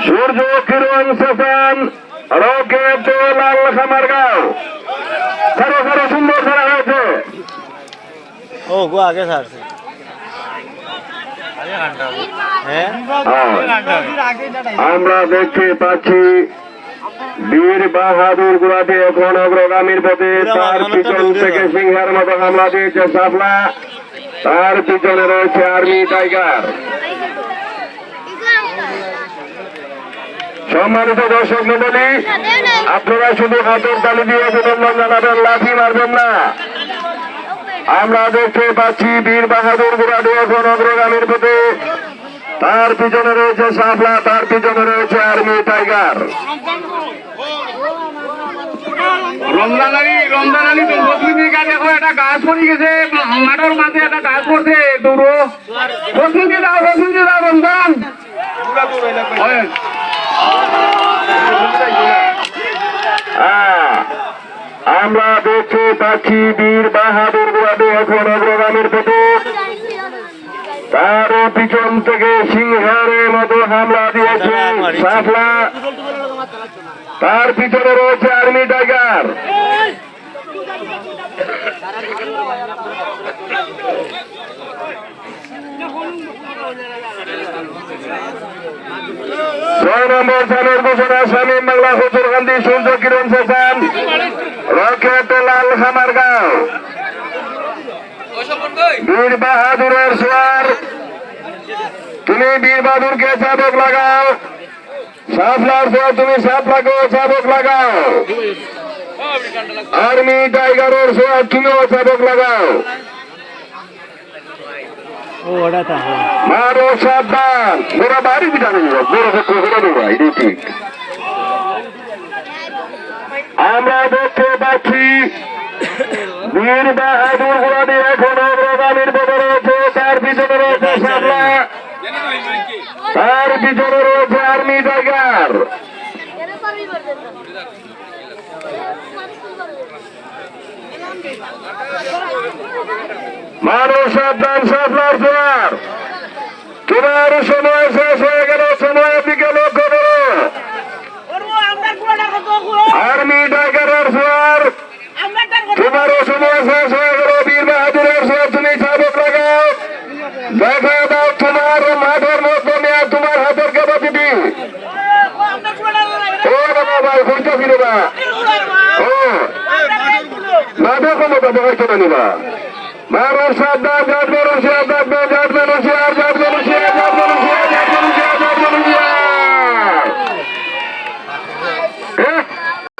সূর্য কিরণ session rocket লাল খামারগাঁও সারো সারো সুন্দর খেলা হয়েছে। ও গো আগে ছাড়ছে আমরা দেখতে পাচ্ছি বীর বাহাদুর গুলাটি এখন অগ্রগামীর পথে। তার পিছন থেকে সিংহের মতো হামলা দিয়েছে সাফলা, তার পিছনে রয়েছে আর্মি টাইগার। সম্মানিত দর্শক মন্ডলী, আপনারা শুধু হাতের তালি দিয়ে অভিনন্দন জানাবেন, লাঠি মারবেন না। আমরা দেখতে পাচ্ছি বীর বাহাদুর গুলাটি এখন অগ্রগামীর পথে, তার পিছনে রয়েছে সাফলা, তার পিছনে রয়েছে আর্মি টাইগার। রমজান আলী তো বসমিকা দেখো একটা গাছ পড়ে গেছে মাঠের মাঝে, একটা গাছ পড়ছে দৌড়ো বসমিকে দাও রমজান। আমরা দেখতে পাচ্ছি বীর বাহাদুর গুলাটি এখন অগ্রগামীর পথে, তার পিছন থেকে সিংহের মতো হামলা দিয়েছে সাফলা, তার পিছনে রয়েছে আর্মি টাইগার। ছয় নম্বর সালের ঘোষণা শামীম বাংলা হুজুরকান্দি সূর্য কিরণ সেশন রকেট লাল খামারগাঁও। বীর বাহাদুরের সোয়ার, তুমি বীর বাহাদুরকে চাবক লাগাও। সাফলার সোয়ার, তুমি সাফলাকে চাবক লাগাও। আর্মি টাইগারের সোয়ার, তুমিও চাবক লাগাও। মারো সাবধান, ওরা বাড়ি পিটানো ঠিক। আমরা দেখতে পাচ্ছি বীর বাহাদুর গুলাটি এখন অগ্রগামীর পথে রয়েছে, তার পিছনে রয়েছে সামলা, তার পিছনে রয়েছে আর্মি টাইগার। মানব সাবধান, সাফলার জোয়ার, তোমার সময় শেষ হয়ে গেল, সময়ের দিকে লক্ষ্য করো। আর্মি টাইগারের জোয়ার, তোমারও সময় শেষ হয়ে গেল। বীর বাহাদুরের জোয়ার, তুমি চাবক লাগাও। দেখা দাও তোমার মাঠের মধ্যে নিয়ে তোমার হাতের ক্যাপাসিটি। ও বাবা ভাই ঘুরতে ফিরে না, ও মাঠের ক্ষমতা দেখাইছো না নিবা। মারো সাবধান, গাছ মারো সাবধান।